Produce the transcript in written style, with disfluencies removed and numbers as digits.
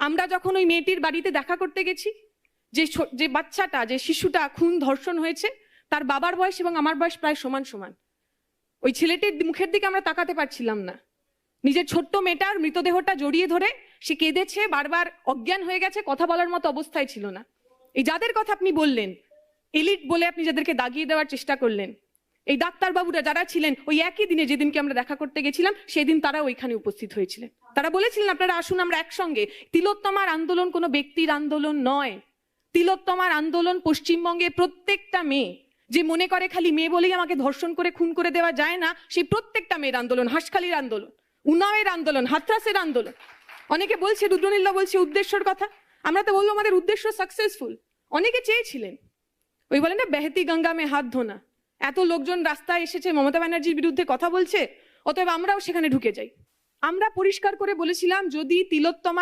আমরা যখন ওই মেয়েটির বাড়িতে দেখা করতে গেছি, যে বাচ্চাটা, যে শিশুটা খুন ধর্ষণ হয়েছে, তার বাবার বয়স এবং আমার বয়স প্রায় সমান সমান। ওই ছেলেটির মুখের দিকে আমরা তাকাতে পারছিলাম না। নিজের ছোট্ট মেয়েটার মৃতদেহটা জড়িয়ে ধরে সে কেঁদেছে, বারবার অজ্ঞান হয়ে গেছে, কথা বলার মতো অবস্থায় ছিল না। এই যাদের কথা আপনি বললেন, এলিট বলে আপনি যাদেরকে দাগিয়ে দেওয়ার চেষ্টা করলেন, এই ডাক্তারবাবুরা যারা ছিলেন ওই একই দিনে যেদিনকে আমরা দেখা করতে গেছিলাম, সেদিন তারা ওইখানে উপস্থিত হয়েছিলেন। তারা বলেছিলেন আপনারা আসুন আমরা একসঙ্গে। তিলোত্তমার আন্দোলন কোনো ব্যক্তির আন্দোলন নয়। তিলোত্তমার আন্দোলন পশ্চিমবঙ্গের প্রত্যেকটা মেয়ে যে মনে করে খালি মেয়ে বলেই আমাকে ধর্ষণ করে খুন করে দেওয়া যায় না, সেই প্রত্যেকটা মেয়ের আন্দোলন। হাঁসখালির আন্দোলন, উনাওয়ের আন্দোলন, হাথরাসের আন্দোলন। অনেকে বলছে, রুদ্রনীলা বলছে উদ্দেশ্যর কথা, আমরা তো বলবো আমাদের উদ্দেশ্য সাকসেসফুল। অনেকে চেয়েছিলেন, ওই বলে না বেহেতি গঙ্গা মে হাত ধোনা, এত লোকজন রাস্তায় এসেছে মমতা ব্যানার্জির বিরুদ্ধে কথা বলছে, অতএব আমরাও সেখানে ঢুকে যাই। আমরা পরিষ্কার করে বলেছিলাম, যদি তিলোত্তমার